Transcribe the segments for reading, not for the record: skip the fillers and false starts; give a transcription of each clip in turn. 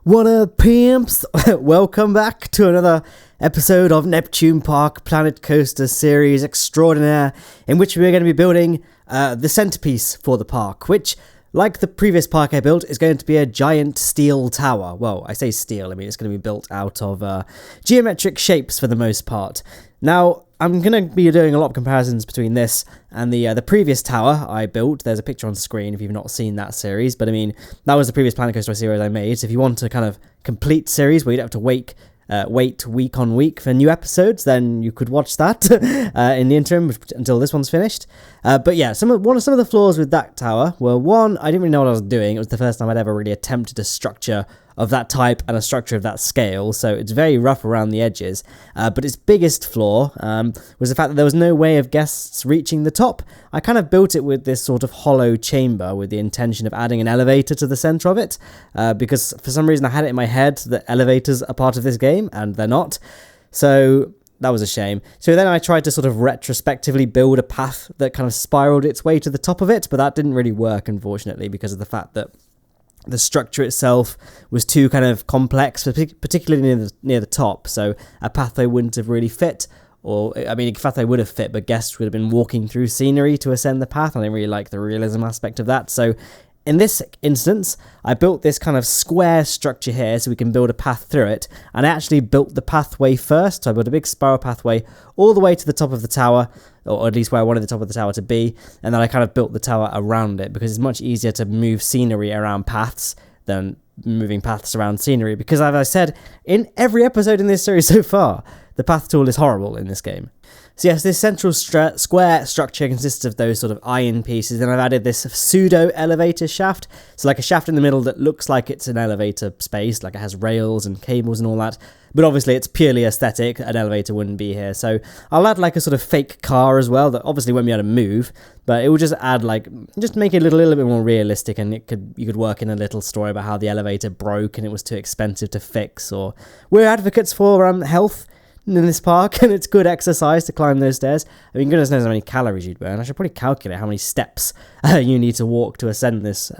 What up, pimps? Welcome back to another episode of Neptune Park Planet Coaster Series Extraordinaire, in which we're going to be building the centerpiece for the park, which, like the previous park I built, is going to be a giant steel tower. Well, I say steel, I mean it's going to be built out of geometric shapes for the most part. Now, I'm going to be doing a lot of comparisons between this and the previous tower I built. There's a picture on screen if you've not seen that series, but I mean, that was the previous Planet Coaster series I made. So if you want a kind of complete series where you don't have to wait week on week for new episodes, then you could watch that in the interim until this one's finished. But yeah, some of the flaws with that tower were, one, I didn't really know what I was doing. It was the first time I'd ever really attempted a structure of that type and a structure of that scale, so it's very rough around the edges. But its biggest flaw was the fact that there was no way of guests reaching the top. I kind of built it with this sort of hollow chamber with the intention of adding an elevator to the center of it, because for some reason I had it in my head that elevators are part of this game, and they're not. So that was a shame. So then I tried to sort of retrospectively build a path that kind of spiraled its way to the top of it, but that didn't really work, unfortunately, because of the fact that the structure itself was too kind of complex, particularly near the top, so a pathway wouldn't have really fit. Or, I mean, a pathway would have fit, but guests would have been walking through scenery to ascend the path. I didn't really like the realism aspect of that. So in this instance, I built this kind of square structure here so we can build a path through it. And I actually built the pathway first. So I built a big spiral pathway all the way to the top of the tower, or at least where I wanted the top of the tower to be. And then I kind of built the tower around it, because it's much easier to move scenery around paths than moving paths around scenery. Because as I said in every episode in this series so far, the path tool is horrible in this game. So yes, this central square structure consists of those sort of iron pieces, and I've added this pseudo elevator shaft. So like a shaft in the middle that looks like it's an elevator space, like it has rails and cables and all that. But obviously it's purely aesthetic, an elevator wouldn't be here. So I'll add like a sort of fake car as well that obviously won't be able to move, but it will just add just make it a little bit more realistic, and you could work in a little story about how the elevator broke and it was too expensive to fix. Or we're advocates for health in this park, and it's good exercise to climb those stairs. I mean, goodness knows how many calories you'd burn. I should probably calculate how many steps you need to walk to ascend this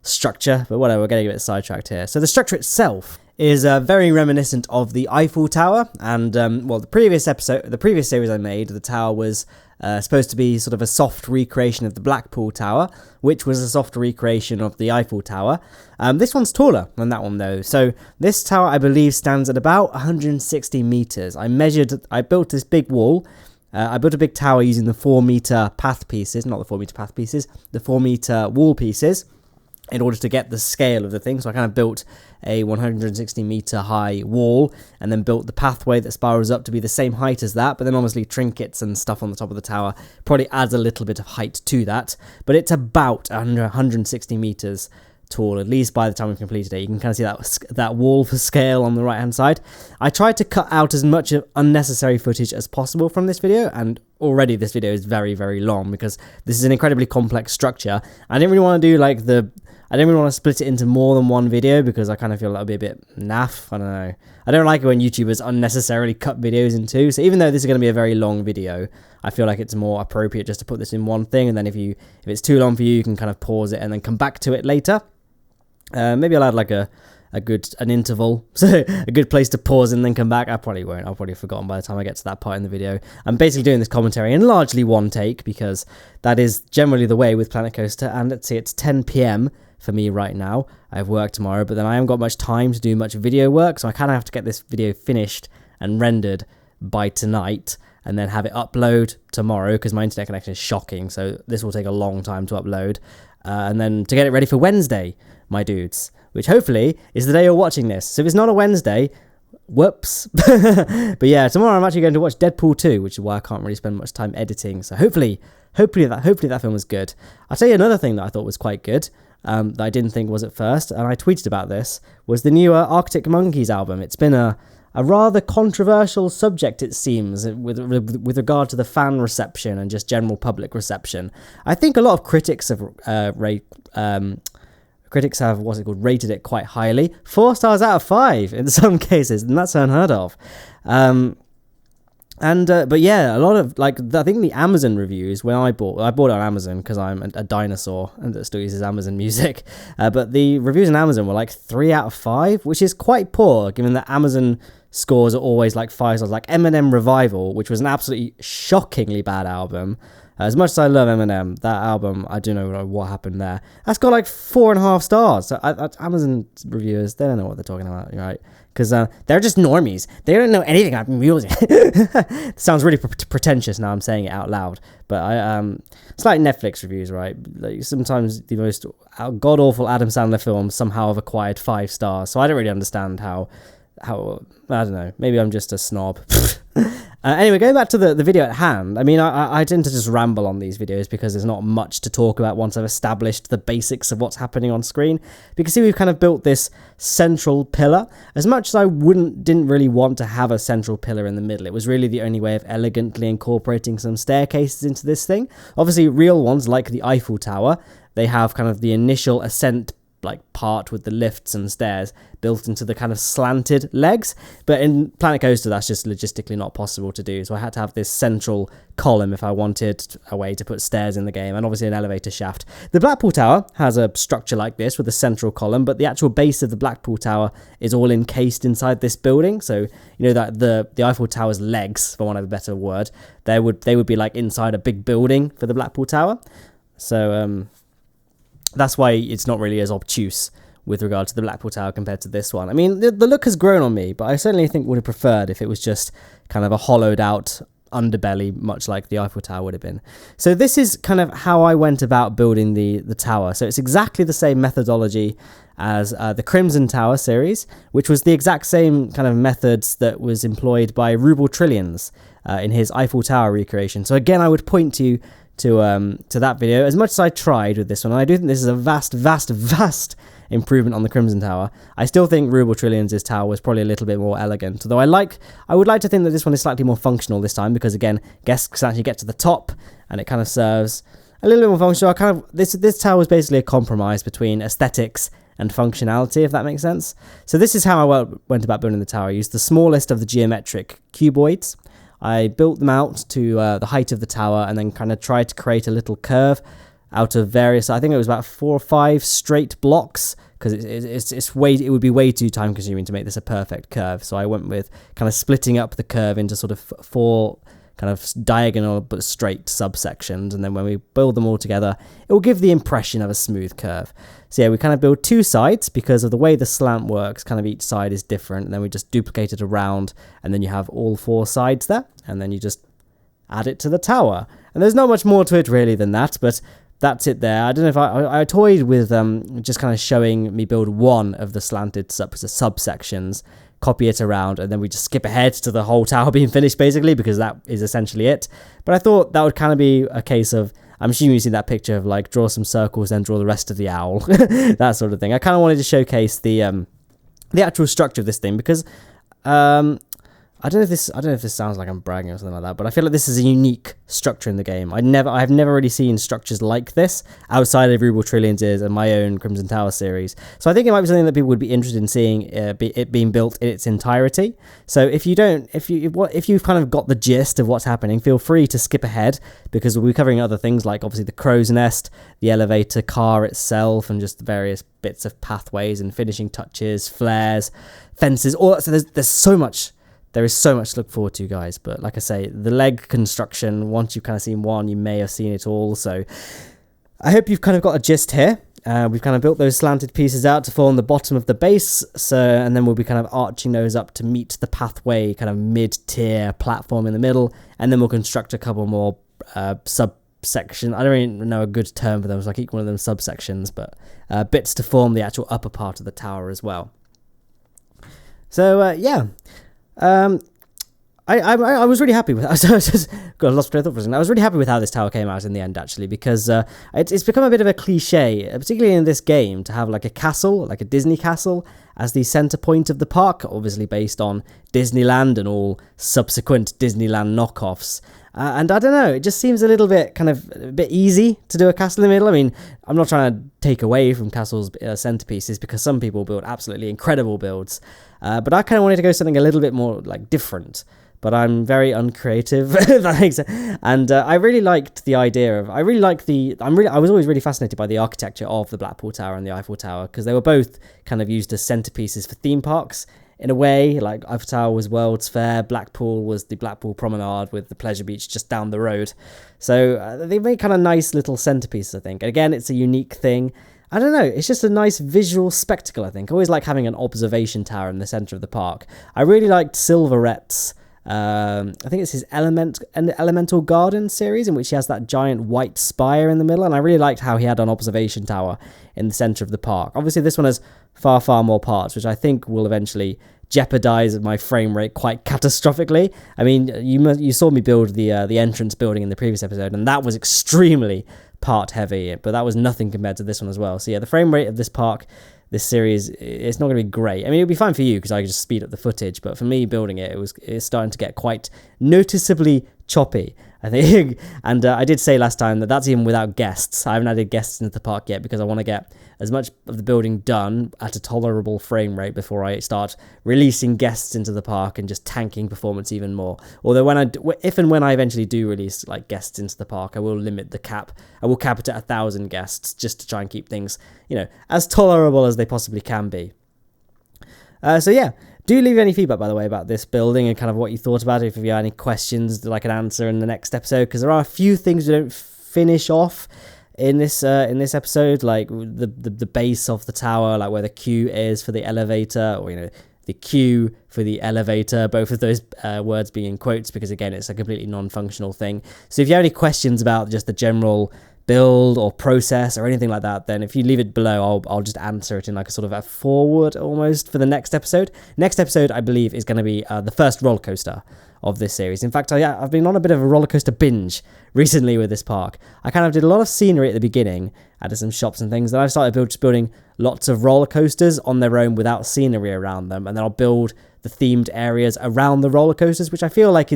structure, but whatever, we're getting a bit sidetracked here. So the structure itself is very reminiscent of the Eiffel Tower, and well, the previous series I made, the tower was supposed to be sort of a soft recreation of the Blackpool Tower, which was a soft recreation of the Eiffel Tower. This one's taller than that one though. So this tower, I believe, stands at about 160 meters. I built this big wall. I built a big tower using the 4-meter path pieces, not the 4-meter path pieces, the 4-meter wall pieces, in order to get the scale of the thing. So I kind of built a 160 meter high wall, and then built the pathway that spirals up to be the same height as that, but then obviously trinkets and stuff on the top of the tower probably adds a little bit of height to that. But it's about 160 meters tall, at least by the time we've completed it. You can kind of see that wall for scale on the right hand side. I tried to cut out as much of unnecessary footage as possible from this video, and already this video is very, very long because this is an incredibly complex structure. I didn't really want to do I didn't really want to split it into more than one video, because I kind of feel that would be a bit naff. I don't know. I don't like it when YouTubers unnecessarily cut videos in two. So even though this is going to be a very long video, I feel like it's more appropriate just to put this in one thing. And then if it's too long for you, you can kind of pause it and then come back to it later. Maybe I'll add like an interval, so a good place to pause and then come back. I probably won't. I'll probably have forgotten by the time I get to that part in the video. I'm basically doing this commentary in largely one take, because that is generally the way with Planet Coaster. And let's see, it's 10 p.m. for me right now. I have work tomorrow, but then I haven't got much time to do much video work, so I kind of have to get this video finished and rendered by tonight, and then have it upload tomorrow, because my internet connection is shocking, so this will take a long time to upload. And then to get it ready for Wednesday, my dudes, which hopefully is the day you're watching this. So if it's not a Wednesday, whoops. But yeah, tomorrow I'm actually going to watch Deadpool 2, which is why I can't really spend much time editing. So hopefully that film was good. I'll tell you another thing that I thought was quite good, that I didn't think was at first, and I tweeted about this, was the newer Arctic Monkeys album. It's been a rather controversial subject, it seems, with regard to the fan reception and just general public reception. I think a lot of critics have rated it quite highly. 4 stars out of 5 in some cases, and that's unheard of. And but yeah, a lot of like I think the Amazon reviews when I bought it on Amazon because I'm a dinosaur and that still uses Amazon Music. But the reviews on Amazon were like 3 out of 5, which is quite poor given that Amazon scores are always like 5 stars. Like Eminem Revival, which was an absolutely shockingly bad album. As much as I love Eminem, that album, I don't know what happened there. That's got like 4.5 stars. So Amazon reviewers, they don't know what they're talking about, right? Because they're just normies. They don't know anything about music. It sounds really pretentious now I'm saying it out loud. But it's like Netflix reviews, right? Like sometimes the most god-awful Adam Sandler films somehow have acquired 5 stars. So I don't really understand how I don't know. Maybe I'm just a snob. Anyway, going back to the video at hand, I mean, I tend to just ramble on these videos because there's not much to talk about once I've established the basics of what's happening on screen. But you can see we've kind of built this central pillar. As much as I didn't really want to have a central pillar in the middle, it was really the only way of elegantly incorporating some staircases into this thing. Obviously, real ones like the Eiffel Tower, they have kind of the initial ascent like part with the lifts and stairs built into the kind of slanted legs, but in Planet Coaster that's just logistically not possible to do, so I had to have this central column if I wanted a way to put stairs in the game, and obviously an elevator shaft. The Blackpool Tower has a structure like this with a central column, but the actual base of the Blackpool Tower is all encased inside this building, so you know that the Eiffel Tower's legs, for want of a better word, they would be like inside a big building for the Blackpool Tower. So that's why it's not really as obtuse with regard to the Blackpool Tower compared to this one. I mean, the look has grown on me, but I certainly think would have preferred if it was just kind of a hollowed out underbelly, much like the Eiffel Tower would have been. So this is kind of how I went about building the tower. So it's exactly the same methodology as the Crimson Tower series, which was the exact same kind of methods that was employed by Rubeltrillions in his Eiffel Tower recreation. So again, I would point you to that video. As much as I tried with this one, and I do think this is a vast improvement on the Crimson Tower, I still think Rubeltrillions' tower was probably a little bit more elegant, although I would like to think that this one is slightly more functional this time, because again, guests can actually get to the top and it kind of serves a little bit more functional. This tower was basically a compromise between aesthetics and functionality, if that makes sense. So this is how I went about building the tower. I used the smallest of the geometric cuboids. I built them out to the height of the tower and then kind of tried to create a little curve out of various, I think it was about 4 or 5 straight blocks, because it would be way too time consuming to make this a perfect curve. So I went with kind of splitting up the curve into sort of 4 kind of diagonal but straight subsections, and then when we build them all together, it will give the impression of a smooth curve. So yeah, we kind of build 2 sides because of the way the slant works, kind of each side is different, and then we just duplicate it around, and then you have all 4 sides there, and then you just add it to the tower. And there's not much more to it really than that, but that's it there. I don't know if I toyed with just kind of showing me build one of the slanted subsections, copy it around, and then we just skip ahead to the whole tower being finished basically, because that is essentially it. But I thought that would kind of be a case of, I'm assuming you've seen that picture of like draw some circles, then draw the rest of the owl, that sort of thing. I kind of wanted to showcase the actual structure of this thing, because I don't know if this sounds like I'm bragging or something like that, but I feel like this is a unique structure in the game. I've never really seen structures like this outside of Rubeltrillions and my own Crimson Tower series. So I think it might be something that people would be interested in seeing it being built in its entirety. So if you've kind of got the gist of what's happening, feel free to skip ahead, because we'll be covering other things like obviously the crow's nest, the elevator car itself, and just the various bits of pathways and finishing touches, flares, fences. So there's so much. There is so much to look forward to, guys. But like I say, the leg construction, once you've kind of seen one, you may have seen it all. So I hope you've kind of got a gist here. We've kind of built those slanted pieces out to form the bottom of the base. And then we'll be kind of arching those up to meet the pathway, kind of mid-tier platform in the middle. And then we'll construct a couple more subsection. I don't really know a good term for them. So I keep one of them subsections, but bits to form the actual upper part of the tower as well. So yeah. I was really happy with I just got lost train of thought for a second. I was really happy with how this tower came out in the end, actually, because it's become a bit of a cliche, particularly in this game, to have like a castle, like a Disney castle, as the center point of the park, obviously based on Disneyland and all subsequent Disneyland knockoffs. And I don't know, it just seems a little bit a bit easy to do a castle in the middle. I mean, I'm not trying to take away from castles' centerpieces, because some people build absolutely incredible builds. But I kind of wanted to go something a little bit more different. But I'm very uncreative, if that makes sense. And I really liked the idea of, I was always really fascinated by the architecture of the Blackpool Tower and the Eiffel Tower, because they were both kind of used as centerpieces for theme parks. In a way, like Eiffel Tower was World's Fair, Blackpool was the Blackpool Promenade with the Pleasure Beach just down the road. So they make kind of nice little centerpieces, I think. And again, it's a unique thing. I don't know, it's just a nice visual spectacle, I think. I always like having an observation tower in the center of the park. I really liked Silverette's, I think it's his Elemental Garden series, in which he has that giant white spire in the middle, and I really liked how he had an observation tower in the center of the park. Obviously, this one has far more parts, which I think will eventually jeopardize my frame rate quite catastrophically. I mean, you saw me build the entrance building in the previous episode, and that was extremely part heavy, but that was nothing compared to this one as well. So yeah, the frame rate of this park, this series, it's not going to be great. I mean, it'll be fine for you because I could just speed up the footage, but for me building it's starting to get quite noticeably choppy, I think. And I did say last time that that's even without guests. I haven't added guests into the park yet because I want to get as much of the building done at a tolerable frame rate before I start releasing guests into the park and just tanking performance even more. Although if and when I eventually do release guests into the park, I will limit the cap. I will cap it at 1,000 guests just to try and keep things, as tolerable as they possibly can be. So yeah, do leave any feedback, by the way, about this building and kind of what you thought about it. If you have any questions that I can answer in the next episode, because there are a few things we don't finish off in this episode, like the base of the tower, like where the Q is for the elevator, or the Q for the elevator, both of those words being in quotes, because again, it's a completely non-functional thing. So if you have any questions about just the general build or process or anything like that, then if you leave it below, I'll just answer it in like a sort of a forward almost for the next episode. Next episode, I believe, is going to be the first roller coaster of this series. In fact, I've been on a bit of a roller coaster binge recently with this park. I kind of did a lot of scenery at the beginning, added some shops and things, then I've started just building lots of roller coasters on their own without scenery around them, and then I'll build the themed areas around the roller coasters, which I feel like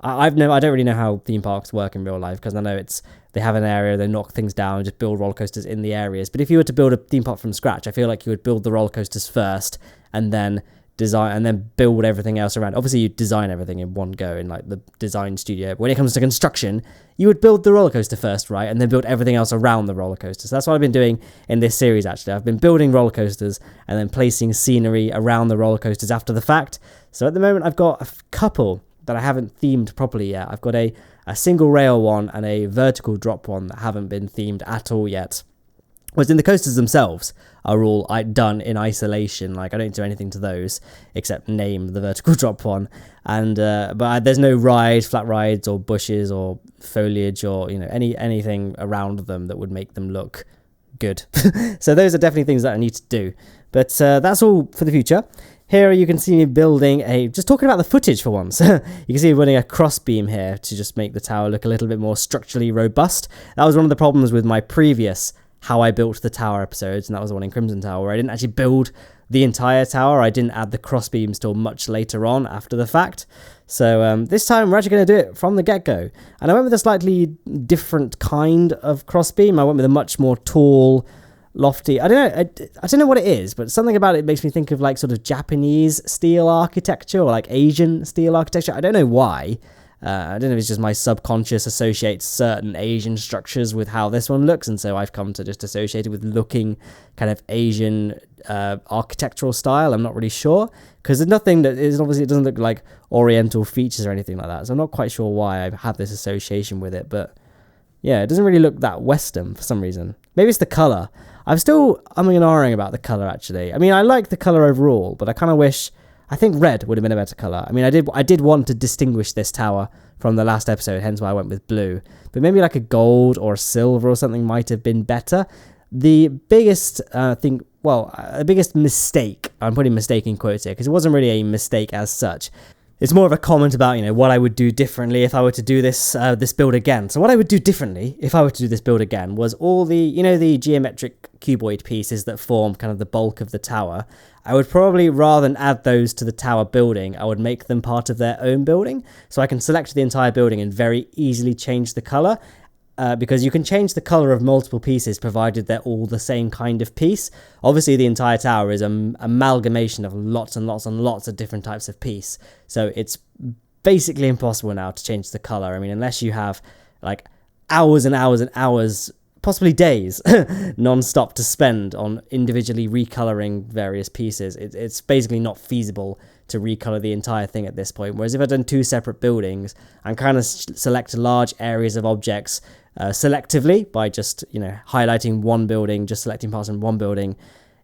I don't really know how theme parks work in real life, because I know they have an area, they knock things down and just build roller coasters in the areas. But if you were to build a theme park from scratch, I feel like you would build the roller coasters first and then design and then build everything else around. Obviously, you design everything in one go in like the design studio. But when it comes to construction, you would build the roller coaster first, right? And then build everything else around the roller coaster. So that's what I've been doing in this series, actually. I've been building roller coasters and then placing scenery around the roller coasters after the fact. So at the moment, I've got a couple that I haven't themed properly yet. I've got a single rail one and a vertical drop one that haven't been themed at all yet. Whereas in the coasters themselves are all done in isolation. Like I don't do anything to those except name the vertical drop one. And but there's no flat rides or bushes or foliage or anything around them that would make them look good. So those are definitely things that I need to do. But that's all for the future. Here you can see me building just talking about the footage for once, you can see me building a crossbeam here to just make the tower look a little bit more structurally robust. That was one of the problems with my previous How I Built the Tower episodes, and that was the one in Crimson Tower, where I didn't actually build the entire tower. I didn't add the crossbeams till much later on after the fact. So this time we're actually going to do it from the get-go. And I went with a slightly different kind of crossbeam. I went with a much more tall, lofty, I don't know what it is, but something about it makes me think of like sort of Japanese steel architecture or like Asian steel architecture. I don't know why. I don't know if it's just my subconscious associates certain Asian structures with how this one looks, and so I've come to just associate it with looking kind of Asian architectural style. I'm not really sure, because there's nothing that is, obviously it doesn't look like oriental features or anything like that, so I'm not quite sure why I have this association with it, but yeah, it doesn't really look that Western for some reason. Maybe it's the colour. I'm still umming and ahhing about the colour, actually. I mean, I like the colour overall, but I think red would have been a better colour. I mean, I did want to distinguish this tower from the last episode, hence why I went with blue. But maybe like a gold or a silver or something might have been better. The biggest biggest mistake, I'm putting mistake in quotes here, because it wasn't really a mistake as such. It's more of a comment about, what I would do differently if I were to do this build again. So what I would do differently if I were to do this build again was all the, the geometric cuboid pieces that form kind of the bulk of the tower. I would probably, rather than add those to the tower building, I would make them part of their own building. So I can select the entire building and very easily change the color. Because you can change the color of multiple pieces provided they're all the same kind of piece. Obviously, the entire tower is an amalgamation of lots and lots and lots of different types of piece. So it's basically impossible now to change the color. I mean, unless you have like hours and hours and hours, possibly days, non-stop to spend on individually recoloring various pieces. It's basically not feasible to recolor the entire thing at this point. Whereas if I'd done two separate buildings and kind of select large areas of objects selectively by just, highlighting one building, just selecting parts in one building,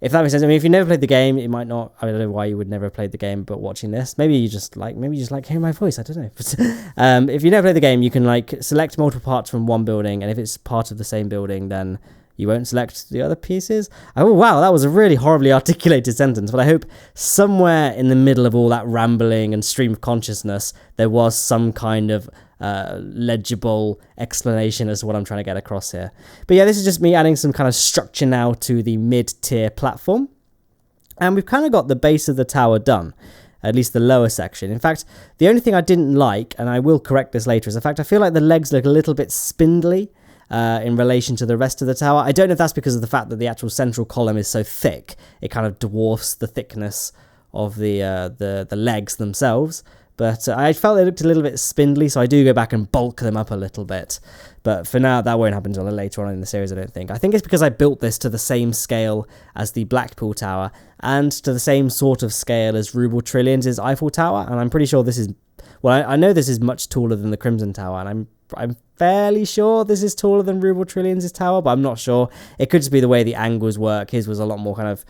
if that makes sense. I mean, if you never played the game, it might not. I don't know why you would never have played the game, but watching this, maybe you just like hearing my voice. I don't know. If you never played the game, you can select multiple parts from one building, and if it's part of the same building, then you won't select the other pieces. Oh wow, that was a really horribly articulated sentence, but I hope somewhere in the middle of all that rambling and stream of consciousness, there was some kind of legible explanation as to what I'm trying to get across here. But yeah, this is just me adding some kind of structure now to the mid-tier platform. And we've kind of got the base of the tower done, at least the lower section. In fact, the only thing I didn't like, and I will correct this later, is the fact I feel like the legs look a little bit spindly in relation to the rest of the tower. I don't know if that's because of the fact that the actual central column is so thick, it kind of dwarfs the thickness of the legs themselves. But I felt they looked a little bit spindly, so I do go back and bulk them up a little bit. But for now, that won't happen until later on in the series, I don't think. I think it's because I built this to the same scale as the Blackpool Tower, and to the same sort of scale as Rubeltrillions' Eiffel Tower, and I'm pretty sure this is... Well, I know this is much taller than the Crimson Tower, and I'm fairly sure this is taller than Rubeltrillions' tower, but I'm not sure. It could just be the way the angles work. His was a lot more kind of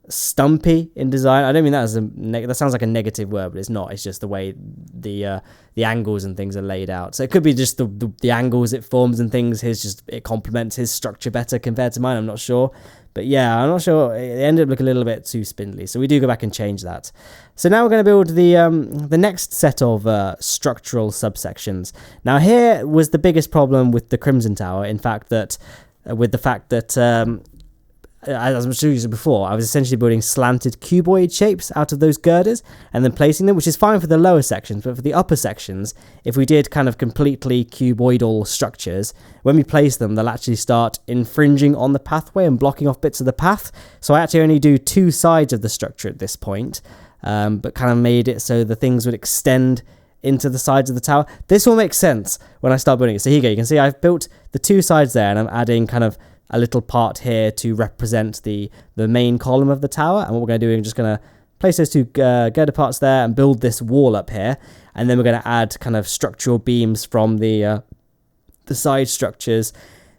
stumpy in design. I don't mean that as that sounds like a negative word, but it's not. It's just the way the angles and things are laid out. So it could be just the angles it forms and things. It complements his structure better compared to mine. I'm not sure. But yeah, I'm not sure. It ended up looking a little bit too spindly. So we do go back and change that. So now we're going to build the next set of structural subsections. Now here was the biggest problem with the Crimson Tower. In fact, as I was showing you before, I was essentially building slanted cuboid shapes out of those girders and then placing them, which is fine for the lower sections, but for the upper sections, if we did kind of completely cuboidal structures, when we place them, they'll actually start infringing on the pathway and blocking off bits of the path. So I actually only do two sides of the structure at this point, but kind of made it so the things would extend into the sides of the tower. This will make sense when I start building it. So here you go, you can see I've built the two sides there, and I'm adding kind of a little part here to represent the main column of the tower. And what we're going to do is just going to place those two girder parts there and build this wall up here. And then we're going to add kind of structural beams from the side structures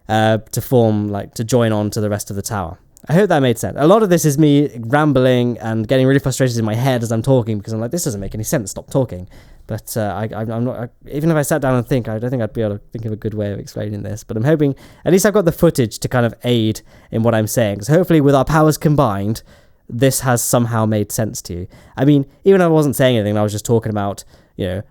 to join on to the rest of the tower. I hope that made sense. A lot of this is me rambling and getting really frustrated in my head as I'm talking, because I'm like, this doesn't make any sense, stop talking. But I'm not, even if I sat down and think, I don't think I'd be able to think of a good way of explaining this. But I'm hoping, at least I've got the footage to kind of aid in what I'm saying. So hopefully with our powers combined, this has somehow made sense to you. I mean, even if I wasn't saying anything, I was just talking about,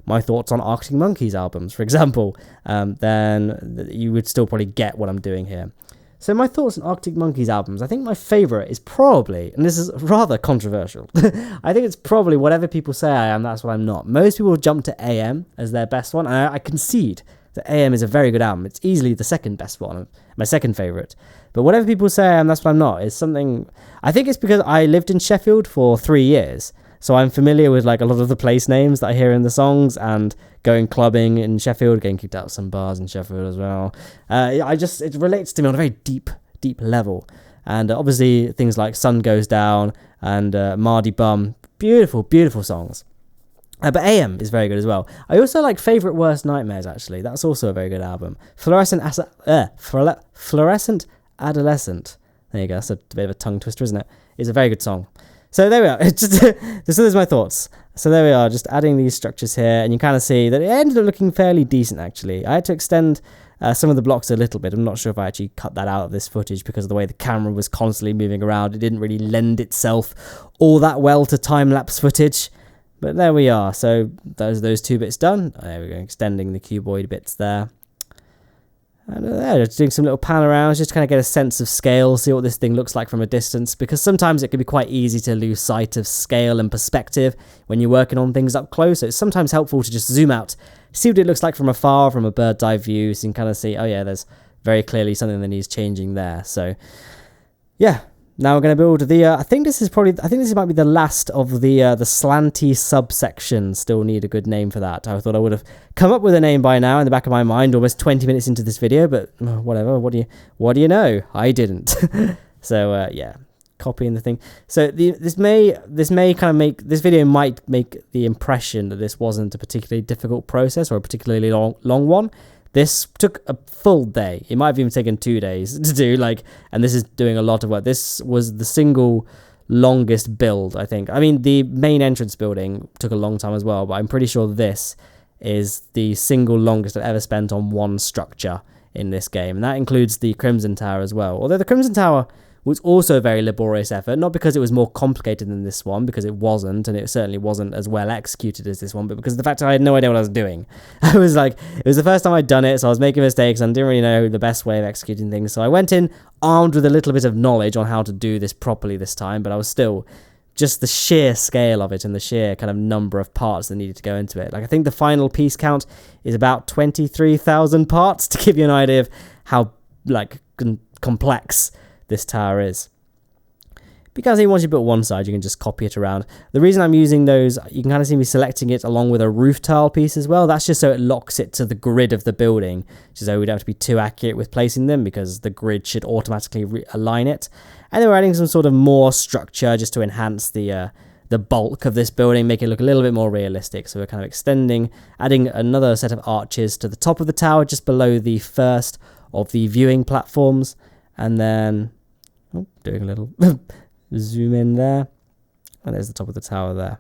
my thoughts on Arctic Monkeys albums, for example, then you would still probably get what I'm doing here. So my thoughts on Arctic Monkeys albums, I think my favourite is probably, and this is rather controversial, I think it's probably Whatever People Say I Am, That's What I'm Not. Most people jump to AM as their best one, and I concede that AM is a very good album. It's easily the second best one, my second favourite. But Whatever People Say I Am, That's What I'm Not is something, I think it's because I lived in Sheffield for 3 years. So I'm familiar with a lot of the place names that I hear in the songs, and going clubbing in Sheffield, getting kicked out of some bars in Sheffield as well. It relates to me on a very deep level. And obviously things like Sun Goes Down and Mardy Bum, beautiful, beautiful songs. But AM is very good as well. I also like Favourite Worst Nightmares, actually. That's also a very good album. Fluorescent Adolescent. There you go, that's a bit of a tongue twister, isn't it? It's a very good song. So there we are. So there's my thoughts. So there we are, just adding these structures here, and you kind of see that it ended up looking fairly decent, actually. I had to extend some of the blocks a little bit. I'm not sure if I actually cut that out of this footage because of the way the camera was constantly moving around. It didn't really lend itself all that well to time-lapse footage. But there we are. So those 2 bits done. There we go, extending the cuboid bits there. And just doing some little pan arounds just to kind of get a sense of scale, see what this thing looks like from a distance, because sometimes it can be quite easy to lose sight of scale and perspective when you're working on things up close. So it's sometimes helpful to just zoom out, see what it looks like from afar, from a bird's eye view, so you can kind of see, oh yeah, there's very clearly something that needs changing there. So yeah, now we're going to build the, I think this might be the last of the slanty subsection. Still need a good name for that. I thought I would have come up with a name by now in the back of my mind, almost 20 minutes into this video, but whatever, what do you know? I didn't. So yeah, copying the thing. So this video might make the impression that this wasn't a particularly difficult process or a particularly long one. This took a full day. It might have even taken 2 days to do, and this is doing a lot of work. This was the single longest build, I think. I mean, the main entrance building took a long time as well, but I'm pretty sure this is the single longest I've ever spent on one structure in this game. And that includes the Crimson Tower as well. Although the Crimson Tower was also a very laborious effort, not because it was more complicated than this one, because it wasn't, and it certainly wasn't as well executed as this one, but because of the fact that I had no idea what I was doing. It was the first time I'd done it, so I was making mistakes and didn't really know the best way of executing things. So I went in armed with a little bit of knowledge on how to do this properly this time, but I was still just the sheer scale of it and the sheer kind of number of parts that needed to go into it. I think the final piece count is about 23,000 parts, to give you an idea of how complex this tower is. Because once you built one side, you can just copy it around. The reason I'm using those, you can kind of see me selecting it along with a roof tile piece as well. That's just so it locks it to the grid of the building, so we don't have to be too accurate with placing them, because the grid should automatically align it. And then we're adding some sort of more structure just to enhance the bulk of this building, make it look a little bit more realistic. So we're kind of adding another set of arches to the top of the tower, just below the first of the viewing platforms, and then doing a little zoom in there, and there's the top of the tower there.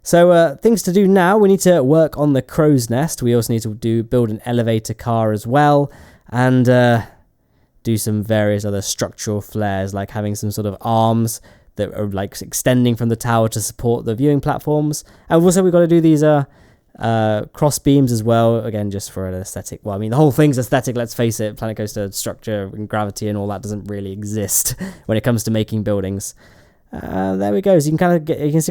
So things to do now: we need to work on the crow's nest. We also need to build an elevator car as well, and do some various other structural flares, like having some sort of arms that are extending from the tower to support the viewing platforms. And also we've got to do these cross beams as well, again just for an aesthetic. Well, I mean, the whole thing's aesthetic, let's face it. Planet Coaster structure and gravity and all that doesn't really exist when it comes to making buildings. There we go. So you can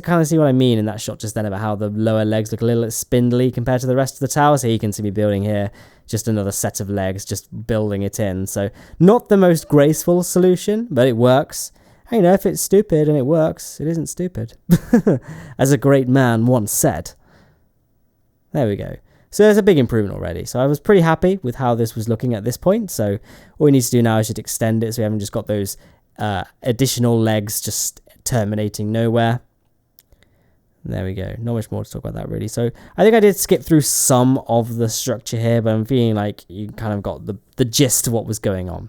kind of see what I mean in that shot just then, about how the lower legs look a little spindly compared to the rest of the tower. So you can see me building here just another set of legs, just building it in. So not the most graceful solution, but it works. And, if it's stupid and it works, it isn't stupid, as a great man once said. There we go. So there's a big improvement already. So I was pretty happy with how this was looking at this point. So all we need to do now is just extend it, so we haven't just got those additional legs just terminating nowhere. There we go. Not much more to talk about that really. So I think I did skip through some of the structure here, but I'm feeling like you kind of got the gist of what was going on.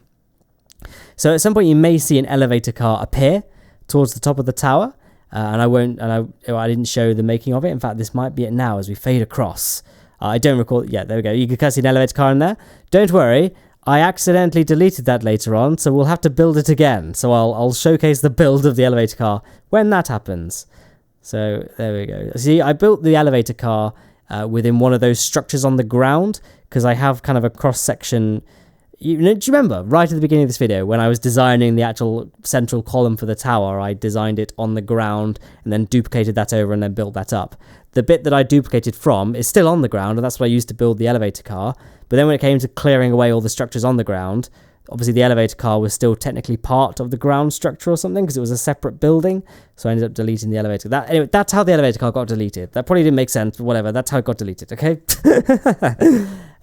So at some point you may see an elevator car appear towards the top of the tower. And I didn't show the making of it. In fact, this might be it now as we fade across. I don't recall. Yeah, there we go. You can kind of see an elevator car in there. Don't worry, I accidentally deleted that later on, so we'll have to build it again. So I'll showcase the build of the elevator car when that happens. So there we go. See, I built the elevator car within one of those structures on the ground, because I have kind of a cross section. Do you remember right at the beginning of this video when I was designing the actual central column for the tower? I designed it on the ground and then duplicated that over and then built that up. The bit that I duplicated from is still on the ground, and that's what I used to build the elevator car. But then when it came to clearing away all the structures on the ground, obviously the elevator car was still technically part of the ground structure or something, because it was a separate building. So I ended up deleting the elevator. Anyway, that's how the elevator car got deleted. That probably didn't make sense, but whatever. That's how it got deleted, okay?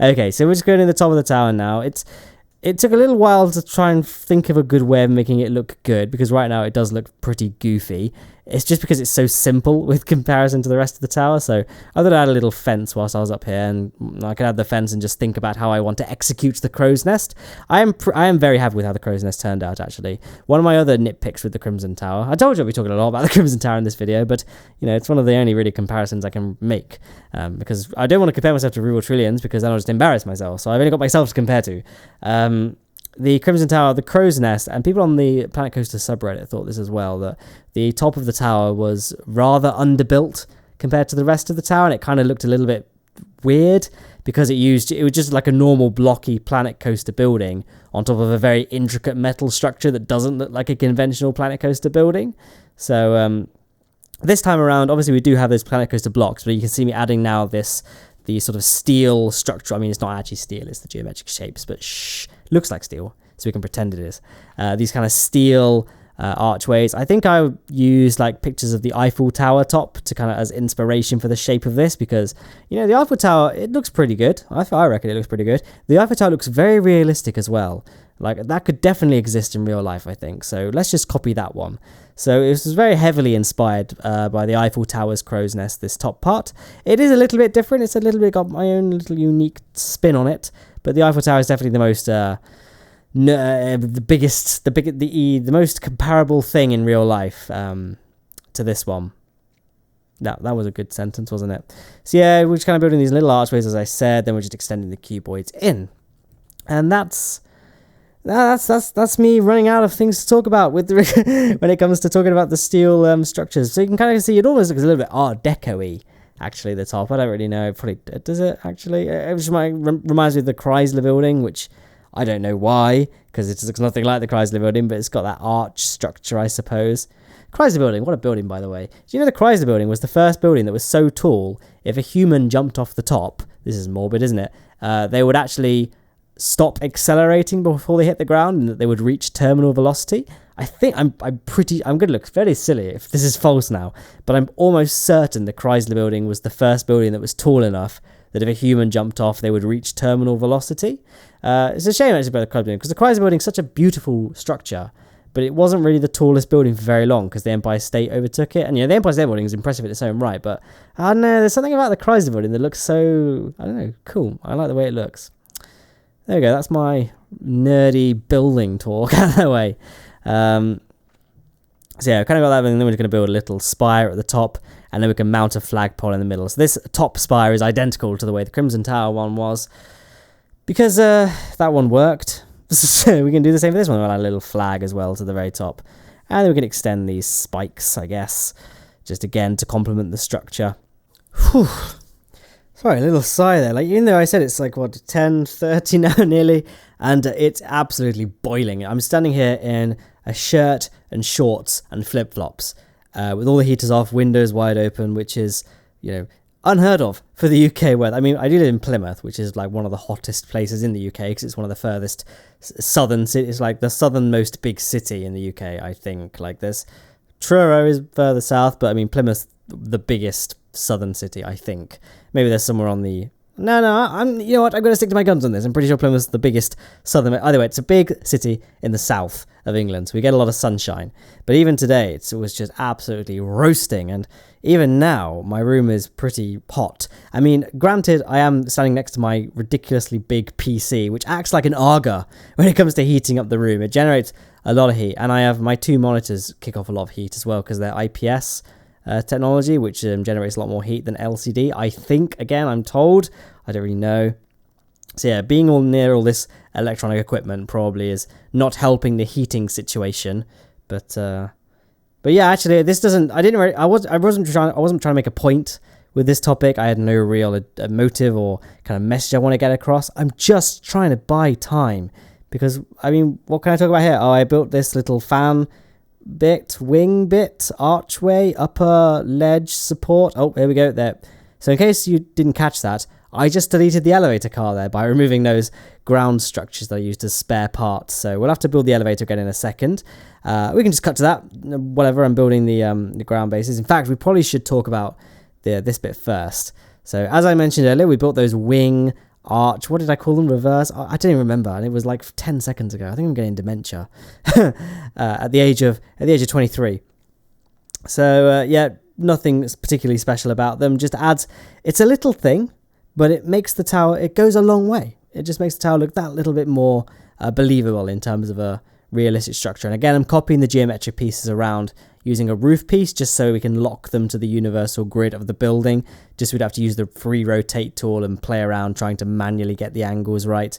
Okay, so we're just going in the top of the tower now. It took a little while to try and think of a good way of making it look good, because right now it does look pretty goofy. It's just because it's so simple with comparison to the rest of the tower. So I thought I'd add a little fence whilst I was up here, and I could add the fence and just think about how I want to execute the crow's nest. I am very happy with how the crow's nest turned out, actually. One of my other nitpicks with the Crimson Tower, I told you I'd be talking a lot about the Crimson Tower in this video, but it's one of the only really comparisons I can make, because I don't want to compare myself to Rubeltrillions, because then I'll just embarrass myself. So I've only got myself to compare to. the Crimson Tower, the Crow's Nest, and people on the Planet Coaster subreddit thought this as well, that the top of the tower was rather underbuilt compared to the rest of the tower, and it kind of looked a little bit weird because it was just like a normal blocky Planet Coaster building on top of a very intricate metal structure that doesn't look like a conventional Planet Coaster building. So this time around, obviously we do have those Planet Coaster blocks, but you can see me adding now the sort of steel structure. I mean, it's not actually steel, it's the geometric shapes, but looks like steel, so we can pretend it is. These kind of steel archways. I think I used like pictures of the Eiffel Tower top to kind of as inspiration for the shape of this, because the Eiffel Tower, it looks pretty good. I reckon it looks pretty good. The Eiffel Tower looks very realistic as well. Like that could definitely exist in real life, I think. So let's just copy that one. So it was very heavily inspired by the Eiffel Tower's Crow's Nest, this top part. It is a little bit different. It's a little bit got my own little unique spin on it. But the Eiffel Tower is definitely the most the most comparable thing in real life to this one. That was a good sentence, wasn't it? So yeah, we're just kind of building these little archways, as I said. Then we're just extending the cuboids in, and that's me running out of things to talk about when it comes to talking about the steel structures. So you can kind of see it almost looks a little bit Art Deco-y, actually, the top. I don't really know. Probably does it actually? It just reminds me of the Chrysler Building, which I don't know why, because it looks nothing like the Chrysler Building, but it's got that arch structure, I suppose. Chrysler Building, what a building, by the way. Do you know the Chrysler Building was the first building that was so tall, if a human jumped off the top, this is morbid, isn't it? They would actually stop accelerating before they hit the ground, and that they would reach terminal velocity. I think I'm going to look very silly if this is false now, but I'm almost certain the Chrysler Building was the first building that was tall enough that if a human jumped off, they would reach terminal velocity. It's a shame actually about the Chrysler Building, because the Chrysler Building is such a beautiful structure, but it wasn't really the tallest building for very long, because the Empire State overtook it. And the Empire State Building is impressive in its own right, but I don't know, there's something about the Chrysler Building that looks so, I don't know, cool. I like the way it looks. There we go, that's my nerdy building talk out of the way. So yeah, kind of got that, and then we're going to build a little spire at the top, and then we can mount a flagpole in the middle. So this top spire is identical to the way the Crimson Tower one was, because that one worked. So we can do the same for this one. We'll add a little flag as well to the very top. And then we can extend these spikes, I guess, just again to complement the structure. Whew. Sorry, a little sigh there. Like, even though I said it's like, 10:30 now nearly, and it's absolutely boiling. I'm standing here in a shirt and shorts and flip-flops with all the heaters off, windows wide open, which is, unheard of for the UK weather. I mean, I do live in Plymouth, which is like one of the hottest places in the UK, because it's one of the furthest southern cities. It's like the southernmost big city in the UK, I think. Like, there's Truro is further south, but I mean, Plymouth, the biggest southern city, I think. Maybe there's somewhere on the... you know what, I'm going to stick to my guns on this. I'm pretty sure Plymouth's the biggest southern... Either way, it's a big city in the south of England, so we get a lot of sunshine. But even today, it was just absolutely roasting, and even now, my room is pretty hot. I mean, granted, I am standing next to my ridiculously big PC, which acts like an auger when it comes to heating up the room. It generates a lot of heat, and I have my two monitors kick off a lot of heat as well, because they're IPS technology, which generates a lot more heat than LCD, I think. Again, I'm told. I don't really know. So yeah, being all near all this electronic equipment probably is not helping the heating situation. But yeah, actually, this doesn't. I wasn't trying to make a point with this topic. I had no real motive or kind of message I want to get across. I'm just trying to buy time, because I mean, what can I talk about here? Oh, I built this little fan wing bit, archway, upper ledge support. Oh, here we go there. So in case you didn't catch that, I just deleted the elevator car there by removing those ground structures that I used as spare parts. So we'll have to build the elevator again in a second. We can just cut to that. Whatever, I'm building the ground bases. In fact, we probably should talk about this bit first. So as I mentioned earlier, we built those wing arch, what did I call them? Reverse? I don't even remember, and it was like 10 seconds ago. I think I'm getting dementia at the age of 23. So yeah, nothing particularly special about them. Just adds, it's a little thing, but it makes the tower, it goes a long way. It just makes the tower look that little bit more believable in terms of a realistic structure. And again, I'm copying the geometric pieces around using a roof piece, just so we can lock them to the universal grid of the building. Just we'd have to use the free rotate tool and play around trying to manually get the angles right.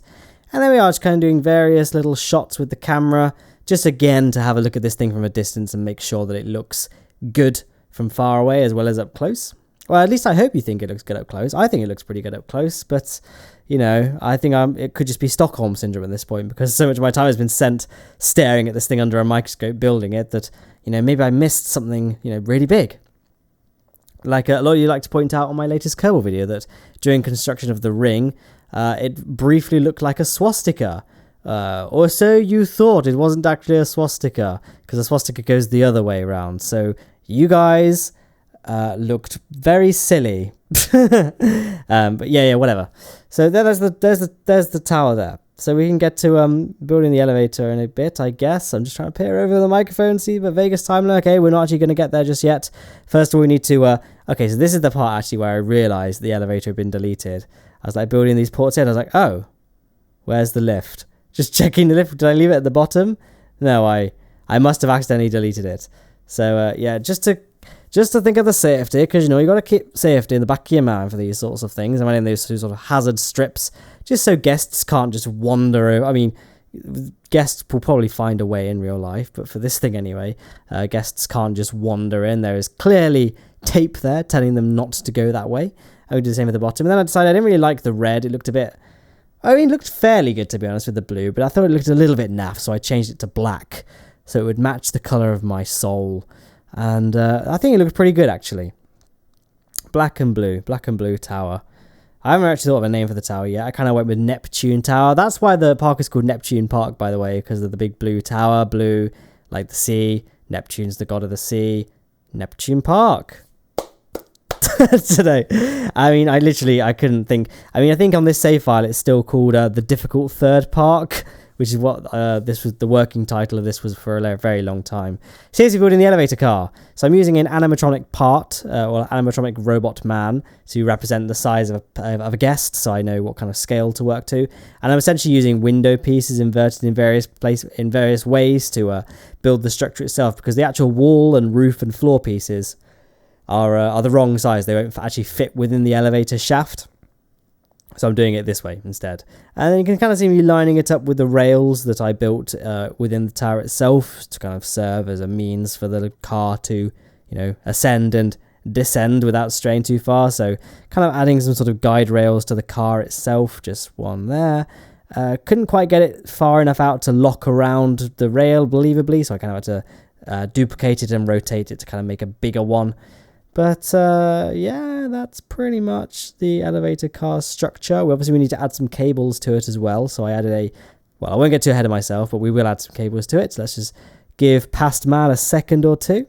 And then we are just kind of doing various little shots with the camera, just again to have a look at this thing from a distance and make sure that it looks good from far away as well as up close. Well, at least I hope you think it looks good up close. I think it looks pretty good up close, but, you know, I think it could just be Stockholm Syndrome at this point, because so much of my time has been spent staring at this thing under a microscope, building it, that, you know, maybe I missed something, you know, really big. Like a lot of you like to point out on my latest Kerbal video that during construction of the ring, it briefly looked like a swastika. Or so you thought. It wasn't actually a swastika, because a swastika goes the other way around. So you guys looked very silly. But yeah, whatever. So there's the tower there. So we can get to building the elevator in a bit, I guess. I'm just trying to peer over the microphone, see the Vegas timeline. Okay, we're not actually going to get there just yet. First of all, we need to... okay, so this is the part actually where I realised the elevator had been deleted. I was like building these ports in. I was like, oh, where's the lift? Just checking the lift. Did I leave it at the bottom? No, I must have accidentally deleted it. So yeah, just to think of the safety, because, you know, you got to keep safety in the back of your mind for these sorts of things. And when in those sort of hazard strips, just so guests can't just wander over. I mean, guests will probably find a way in real life, but for this thing anyway, guests can't just wander in. There is clearly tape there telling them not to go that way. I would do the same at the bottom. And then I decided I didn't really like the red. It looked a bit... I mean, it looked fairly good, to be honest, with the blue, but I thought it looked a little bit naff, so I changed it to black, so it would match the colour of my soul. And I think it looked pretty good, actually. Black and blue tower. I haven't actually thought of a name for the tower yet. I kind of went with Neptune Tower. That's why the park is called Neptune Park, by the way, because of the big blue tower. Blue, like the sea. Neptune's the god of the sea. Neptune Park. Today. I mean, I couldn't think. I mean, I think on this save file, it's still called the Difficult Third Park, which is what this was. The working title of this was for a very long time. Seriously, building the elevator car. So I'm using an animatronic part, or animatronic robot man, to represent the size of a guest, so I know what kind of scale to work to. And I'm essentially using window pieces inverted in various ways to build the structure itself, because the actual wall and roof and floor pieces are the wrong size. They won't actually fit within the elevator shaft. So I'm doing it this way instead. And then you can kind of see me lining it up with the rails that I built within the tower itself to kind of serve as a means for the car to, you know, ascend and descend without straying too far. So kind of adding some sort of guide rails to the car itself. Just one there. Couldn't quite get it far enough out to lock around the rail, believably. So I kind of had to duplicate it and rotate it to kind of make a bigger one. But yeah, that's pretty much the elevator car structure. We need to add some cables to it as well. So I added well, I won't get too ahead of myself, but we will add some cables to it. So let's just give past man a second or two.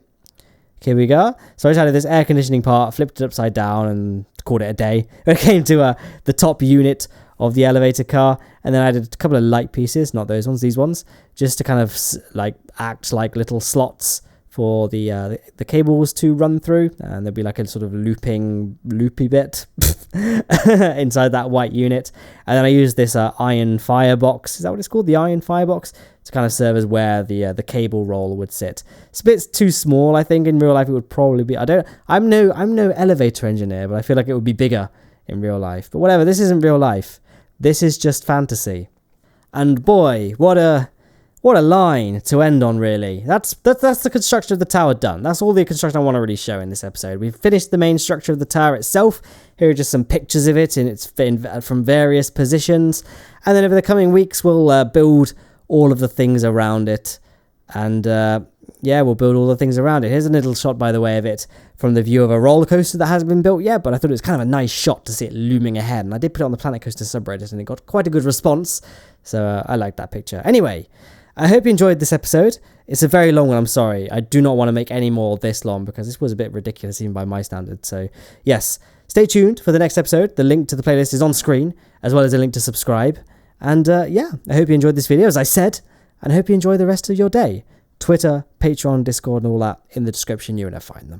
Here we go. So I just added this air conditioning part, flipped it upside down and called it a day. It came to the top unit of the elevator car, and then I added a couple of light pieces, not those ones, these ones, just to kind of like act like little slots for the cables to run through, and there'll be like a sort of loopy bit inside that white unit. And then I used this iron firebox, is that what it's called, the iron firebox, to kind of serve as where the cable roll would sit. It's a bit too small, I think. In real life it would probably be, I'm no elevator engineer, but I feel like it would be bigger in real life. But whatever, this isn't real life, this is just fantasy. And boy, what a line to end on, really. That's the construction of the tower done. That's all the construction I want to really show in this episode. We've finished the main structure of the tower itself. Here are just some pictures of it from various positions. And then over the coming weeks, we'll build all of the things around it. And yeah, we'll build all the things around it. Here's a little shot, by the way, of it from the view of a roller coaster that hasn't been built yet, but I thought it was kind of a nice shot to see it looming ahead. And I did put it on the Planet Coaster subreddit, and it got quite a good response. So I like that picture. Anyway, I hope you enjoyed this episode. It's a very long one, I'm sorry. I do not want to make any more this long because this was a bit ridiculous even by my standards. So yes, stay tuned for the next episode. The link to the playlist is on screen, as well as a link to subscribe. And yeah, I hope you enjoyed this video, as I said, and I hope you enjoy the rest of your day. Twitter, Patreon, Discord, and all that in the description. You're going to find them.